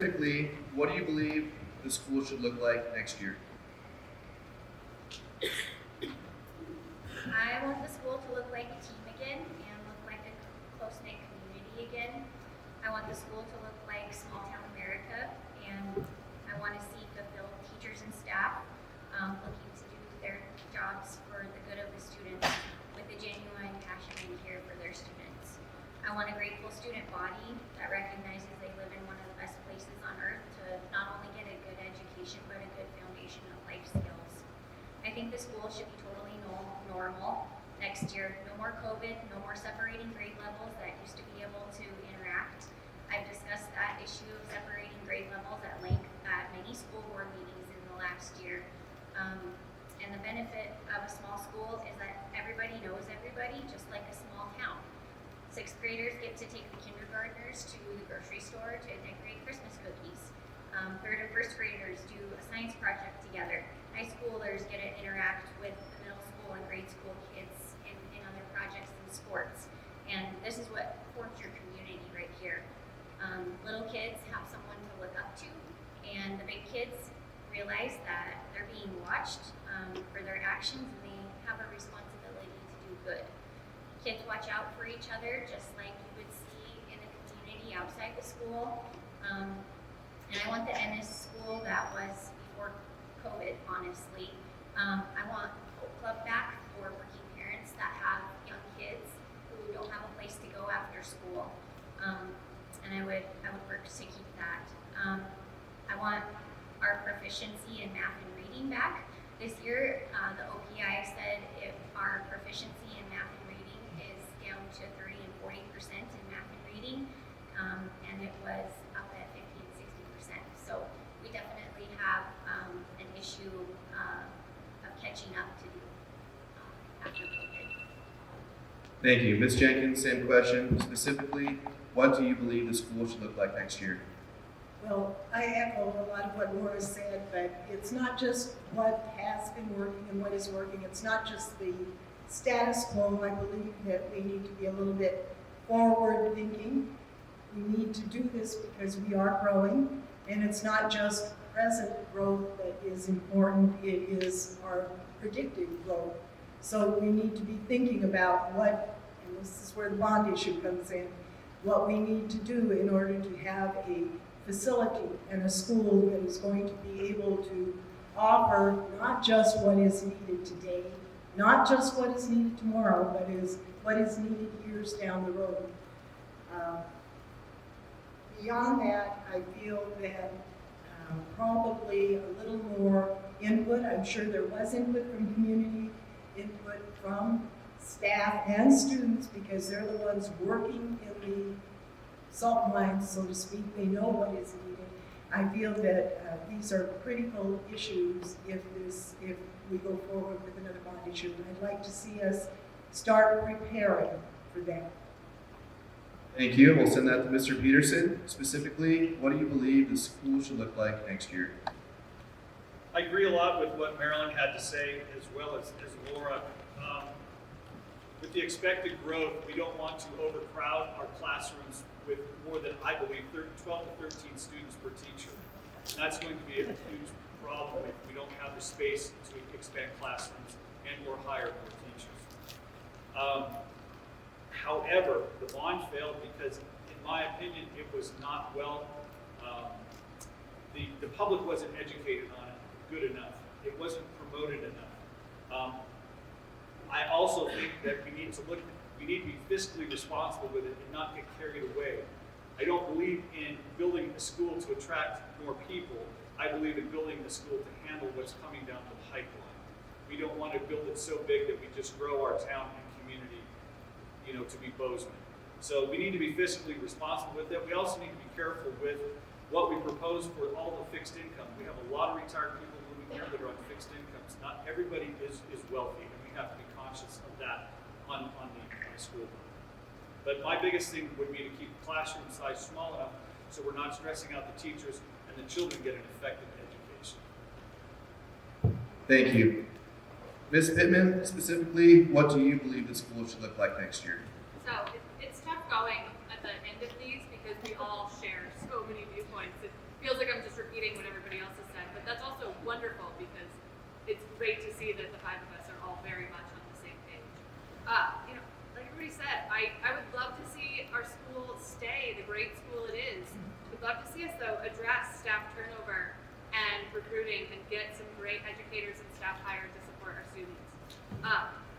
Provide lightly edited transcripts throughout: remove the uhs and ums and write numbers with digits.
Specifically, what do you believe the school should look like next year? I want the school to look like a team again and look like a close-knit community again. I want the school to look like small-town America, and I want to see fulfilled teachers and staff looking to do their jobs for the good of the students with a genuine passion and care for their students. I want a grateful student body that recognizes they live in one of the best places on earth to not only get a good education but a good foundation of life skills. I think the school should be totally normal next year. No more COVID, no more separating grade levels that used to be able to interact. I've discussed that issue of separating grade levels at length at many school board meetings in the last year. And the benefit of a small school is that everybody knows everybody, just like a small town. Sixth graders get to take the kindergartners to the grocery store to decorate Christmas cookies. Third and first graders do a science project together. High schoolers get to interact with the middle school and grade school kids in other projects and sports. And this is what forms your community right here. Little kids have someone to look up to, and the big kids realize that they're being watched for their actions, and they have a responsibility to do good. Kids watch out for each other just like you would see in a community outside the school. And I want the NS school that was before COVID, honestly. I want Hope Club back for working parents that have young kids who don't have a place to go after school. And I would work to keep that. I want our proficiency in math and reading back. This year, the OPI said if our proficiency in math and reading is down to 30 and 40% in math and reading, and it was up at 50 and 60%. So we definitely have an issue of catching up to do after COVID. Thank you. Ms. Jenkins, same question. Specifically, what do you believe the school should look like next year? Well, I echo a lot of what Laura said, but it's not just what has been working and what is working. It's not just the status quo. I believe that we need to be a little bit forward thinking. We need to do this because we are growing, and it's not just present growth that is important, it is our predicted growth. So we need to be thinking about what, and this is where the bond issue comes in, what we need to do in order to have a facility and a school that is going to be able to offer not just what is needed today, not just what is needed tomorrow, but is what is needed years down the road. Beyond that, I feel that probably a little more input. I'm sure there was input from community, input from staff and students, because they're the ones working in the salt mines, so to speak. They know what is needed. I feel that these are critical issues if we go forward with another bond issue. And I'd like to see us start preparing for that. Thank you. We'll send that to Mr. Peterson. Specifically, what do you believe the school should look like next year? I agree a lot with what Marilyn had to say, as well as Laura. With the expected growth, we don't want to overcrowd our classrooms with more than, I believe, 12 to 13 students per teacher. And that's going to be a huge problem if we don't have the space to expand classrooms and or hire more teachers. However, the bond failed because, in my opinion, it was not well, the public wasn't educated on it good enough. It wasn't promoted enough. I also think that we need to be fiscally responsible with it and not get carried away. I don't believe in building a school to attract more people. I believe in building a school to handle what's coming down the pipeline. We don't want to build it so big that we just grow our town and community, to be Bozeman. So we need to be fiscally responsible with it. We also need to be careful with what we propose for all the fixed income. We have a lot of retired people moving here that are on fixed incomes. Not everybody is wealthy, and we have to be conscious of that on the school board. But my biggest thing would be to keep the classroom size small enough so we're not stressing out the teachers and the children get an effective education. Thank you. Ms. Pittman, specifically, what do you believe the school should look like next year? So it's tough going at the end of these because we all share so many viewpoints. repeating what everybody else has said, but that's also wonderful because it's great to see that the five of us are all very much on the same page. Like everybody said, I would love to see our school stay the great school it is. Would love to see us though address staff turnover and recruiting and get some great educators and staff hired to support our students.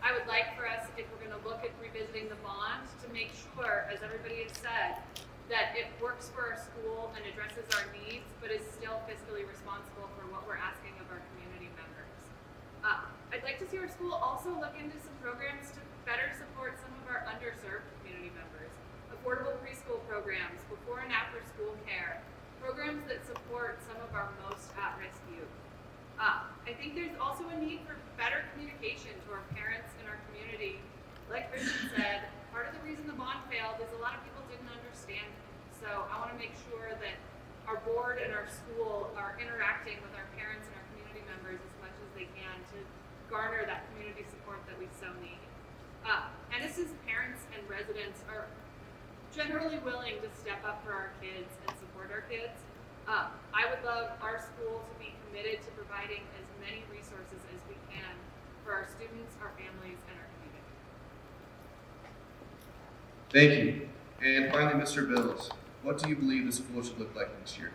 I would like for us, if we're going to look at revisiting the bond, to make sure, as everybody has said, that it works for our school and addresses our needs, but is still fiscally responsible for what we're asking of our community members. I'd like to see our school also look into some programs to better support some of our underserved community members. Affordable preschool programs, before and after school care, programs that support some of our most at-risk youth. I think there's also a need for better communication to our parents and our community. Like Christian said, part of the reason the bond failed is a lot of people didn't understand it. So I want to make sure that our board and our school are interacting with our parents and our community members as much as they can to garner that community support that we so need. Ennis's parents and residents are generally willing to step up for our kids and support our kids. I would love our school to be committed to providing as many resources as we can for our students, our families, and our community. Thank you. And finally, Mr. Bills, what do you believe the school should look like next year?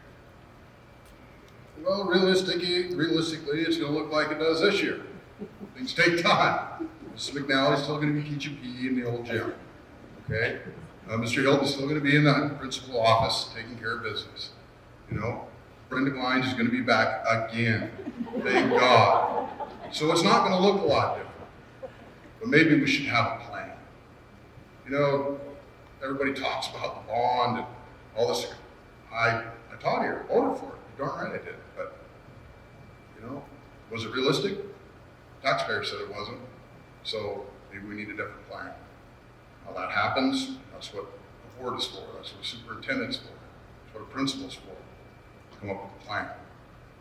Well, realistically, it's going to look like it does this year. Things take time. Mrs. McNally's still going to be teaching PE in the old gym. Okay? Mr. Hilton's still going to be in the principal office taking care of business. Brenda Glines is going to be back again. Thank God. So it's not going to look a lot different. But maybe we should have a plan. Everybody talks about the bond and all this. I taught here, voted for it. You're darn right I did. But, was it realistic? Taxpayers said it wasn't. So maybe we need a different plan. How that happens, that's what the board is for. That's what the superintendent's for. That's what a principal's for. Come up with a plan.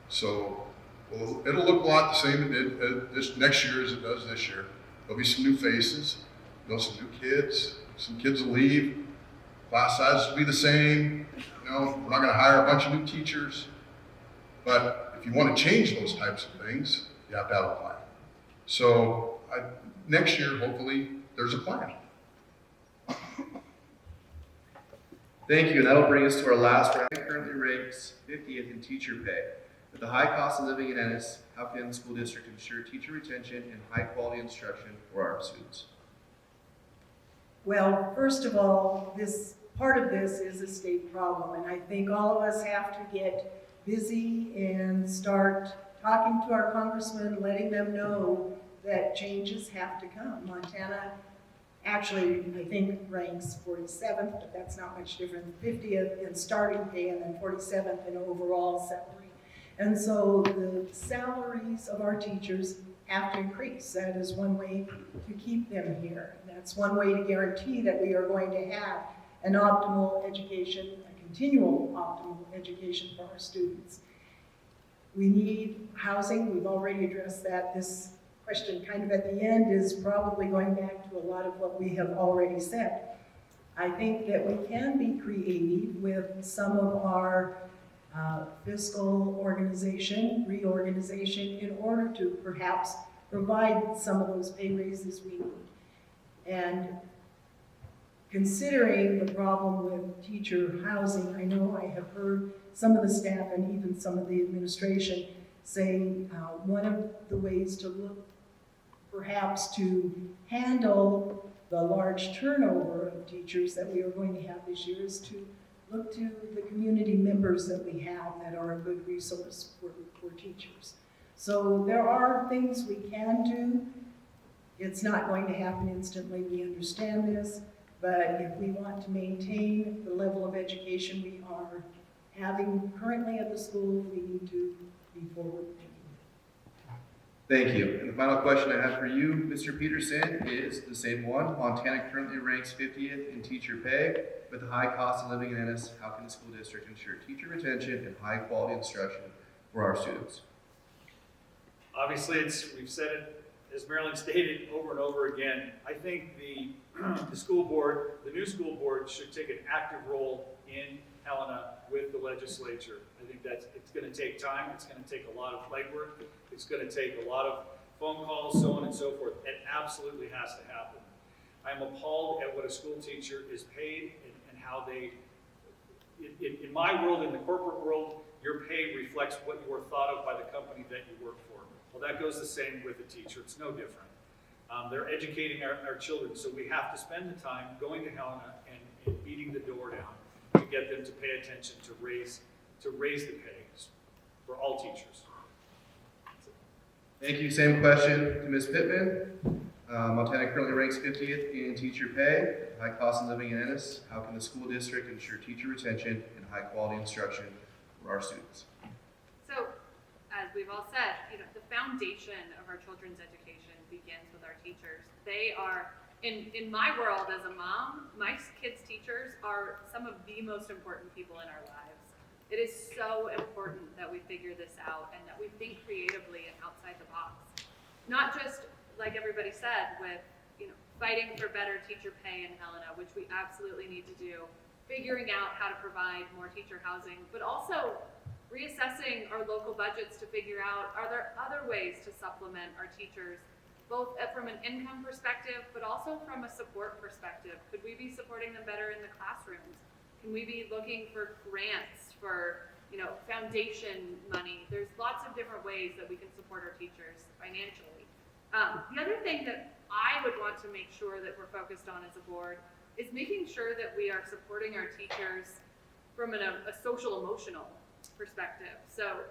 So it'll look a lot the same it did this next year as it does this year. There'll be some new faces, some new kids. Some kids will leave. Class sizes will be the same. We're not going to hire a bunch of new teachers. But if you want to change those types of things, you have to have a plan. So next year, hopefully, there's a plan. Thank you, and that'll bring us to our last round. It currently ranks 50th in teacher pay. With the high cost of living in Ennis, how can the school district ensure teacher retention and high-quality instruction for our students? Well, first of all, part of this is a state problem, and I think all of us have to get busy and start talking to our congressmen, letting them know that changes have to come. Montana actually, I think, ranks 47th, but that's not much different than 50th in starting pay and then 47th in overall salary. And so the salaries of our teachers have to increase. That is one way to keep them here. That's one way to guarantee that we are going to have an optimal education, a continual optimal education for our students. We need housing. We've already addressed that. This question kind of at the end is probably going back to a lot of what we have already said. I think that we can be creative with some of our fiscal reorganization in order to perhaps provide some of those pay raises we need. And considering the problem with teacher housing, I know I have heard some of the staff and even some of the administration saying one of the ways to look perhaps to handle the large turnover of teachers that we are going to have this year is to look to the community members that we have that are a good resource for teachers. So there are things we can do. It's not going to happen instantly, we understand this, but if we want to maintain the level of education we are having currently at the school, we need to be forward thinking. Thank you. And the final question I have for you, Mr. Peterson, is the same one. Montana currently ranks 50th in teacher pay. With the high cost of living in Ennis, how can the school district ensure teacher retention and high quality instruction for our students? Obviously, we've said it, as Marilyn stated over and over again. I think the school board, the new school board, should take an active role in Helena with the legislature. I think it's gonna take time, it's gonna take a lot of legwork, it's gonna take a lot of phone calls, so on and so forth. It absolutely has to happen. I'm appalled at what a school teacher is paid and how they, in my world, in the corporate world, your pay reflects what you are thought of by the company that you work for. Well, that goes the same with a teacher. It's no different. They're educating our children, so we have to spend the time going to Helena and beating the door down to get them to pay attention, to raise the pay for all teachers. Thank you. Same question to Ms. Pittman. Montana currently ranks 50th in teacher pay, high cost of living in Ennis. How can the school district ensure teacher retention and high quality instruction for our students? So, as we've all said, the foundation of our children's education begins with our teachers. They are, in my world as a mom, my kids' teachers are some of the most important people in our lives. It is so important that we figure this out and that we think creatively and outside the box. Not just, like everybody said, with fighting for better teacher pay in Helena, which we absolutely need to do, figuring out how to provide more teacher housing, but also reassessing our local budgets to figure out, are there other ways to supplement our teachers, both from an income perspective, but also from a support perspective? Could we be supporting them better in the classrooms? Can we be looking for grants for, foundation money? There's lots of different ways that we can support our teachers financially. The other thing that I would want to make sure that we're focused on as a board is making sure that we are supporting our teachers from a social emotional perspective. So,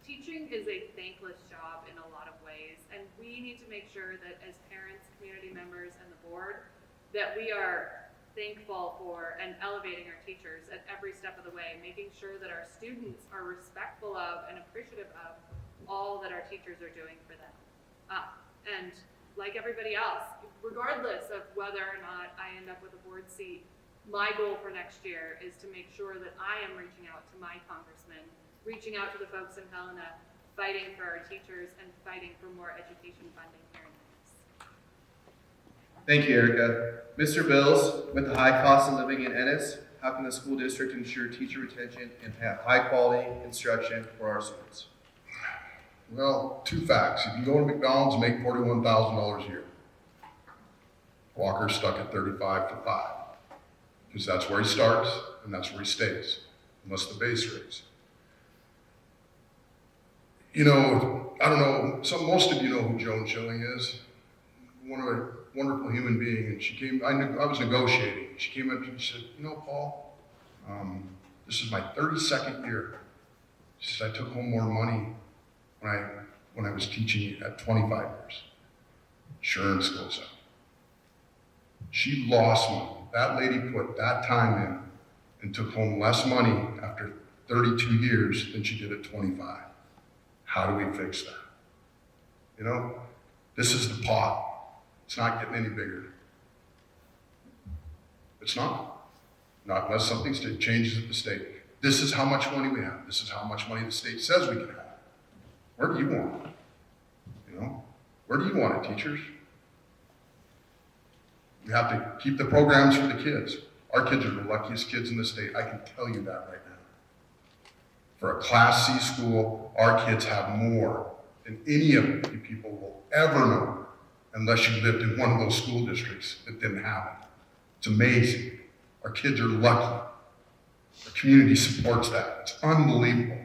teaching is a thankless job in a lot of ways, and we need to make sure that as parents, community members, and the board, that we are thankful for and elevating our teachers at every step of the way, making sure that our students are respectful of and appreciative of all that our teachers are doing for them. And like everybody else, regardless of whether or not I end up with a board seat, my goal for next year is to make sure that I am reaching out to my congressman, reaching out to the folks in Helena, fighting for our teachers and fighting for more education funding here in Ennis. Thank you, Erica. Mr. Bills, with the high cost of living in Ennis, how can the school district ensure teacher retention and have high quality instruction for our students? Well, two facts. You can go to McDonald's and make $41,000 a year. Walker's stuck at 35 for 5. Because that's where he starts and that's where he stays, unless the base raise. I don't know, most of you know who Joan Schilling is. One of a wonderful human being, and she came, I was negotiating. She came up to me and said, Paul, this is my 32nd year. She said, I took home more money when I was teaching at 25 years. Insurance goes up. She lost money. That lady put that time in and took home less money after 32 years than she did at 25. How do we fix that? This is the pot. It's not getting any bigger. It's not. Not unless something changes at the state. This is how much money we have. This is how much money the state says we can have. Where do you want it? Where do you want it, teachers? We have to keep the programs for the kids. Our kids are the luckiest kids in the state. I can tell you that right now. For a Class C school, our kids have more than any of you people will ever know unless you lived in one of those school districts that didn't have it. It's amazing. Our kids are lucky. Our community supports that. It's unbelievable.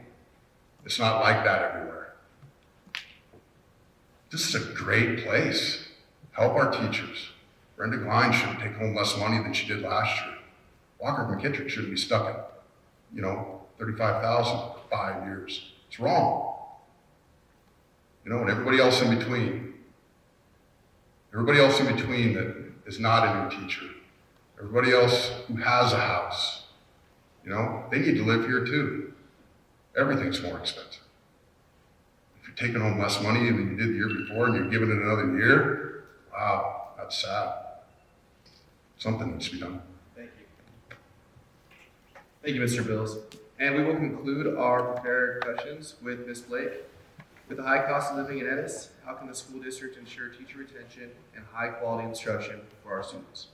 It's not like that everywhere. This is a great place. Help our teachers. Brenda Gline should take home less money than she did last year. Walker McKittrick shouldn't be stuck at, $35,000 for 5 years. It's wrong. And everybody else in between. Everybody else in between that is not a new teacher. Everybody else who has a house. They need to live here too. Everything's more expensive. If you're taking home less money than you did the year before and you're giving it another year, wow, that's sad. Something needs to be done. Thank you. Thank you, Mr. Bills. And we will conclude our prepared questions with Ms. Blake. With the high cost of living in Ennis, how can the school district ensure teacher retention and high quality instruction for our students?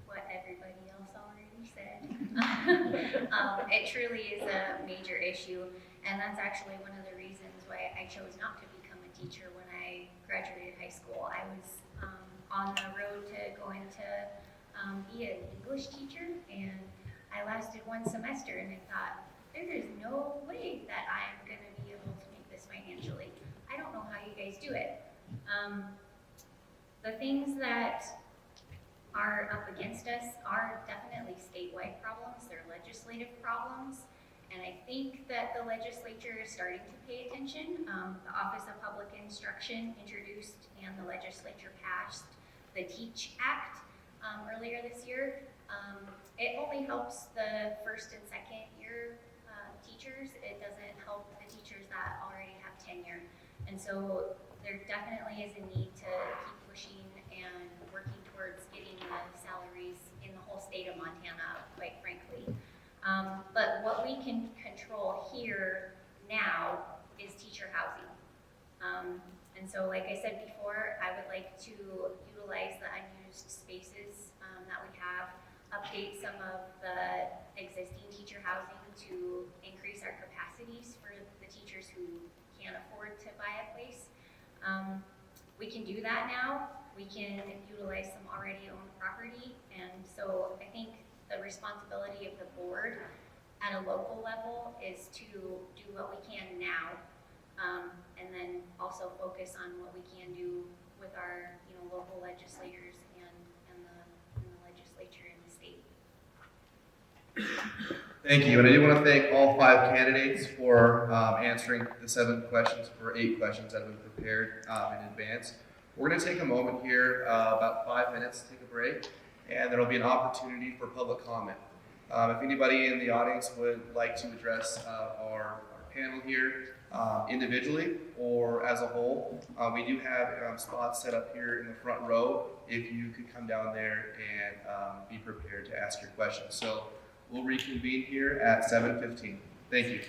What everybody else already said. It truly is a major issue, and that's actually one of the reasons why I chose not to become a teacher when I graduated high school. I was on the road to going to be an English teacher, and I lasted one semester, and I thought, there is no way that I am going to be able to make this financially. I don't know how you guys do it. The things that are up against us are definitely statewide problems. They're legislative problems. And I think that the legislature is starting to pay attention. The Office of Public Instruction introduced and the legislature passed the TEACH Act earlier this year. It only helps the first and second year teachers. It doesn't help the teachers that already have tenure. And so there definitely is a need to keep pushing and working towards getting the salaries in the whole state of Montana, quite frankly. But what we can control here now is teacher housing. And so, like I said before, I would like to utilize the unused spaces that we have, update some of the existing teacher housing to increase our capacities for the teachers who can't afford to buy a place. We can do that now. We can utilize some already owned property. And so I think the responsibility of the board at a local level is to do what we can now, and then also focus on what we can do with our local legislators and the legislature in the state. Thank you, and I do want to thank all 5 candidates for answering the 7 questions or 8 questions that have been prepared in advance. We're going to take a moment here, about 5 minutes, to take a break, and there will be an opportunity for public comment. If anybody in the audience would like to address our panel here individually or as a whole, we do have spots set up here in the front row if you could come down there and be prepared to ask your questions. So we'll reconvene here at 7:15. Thank you.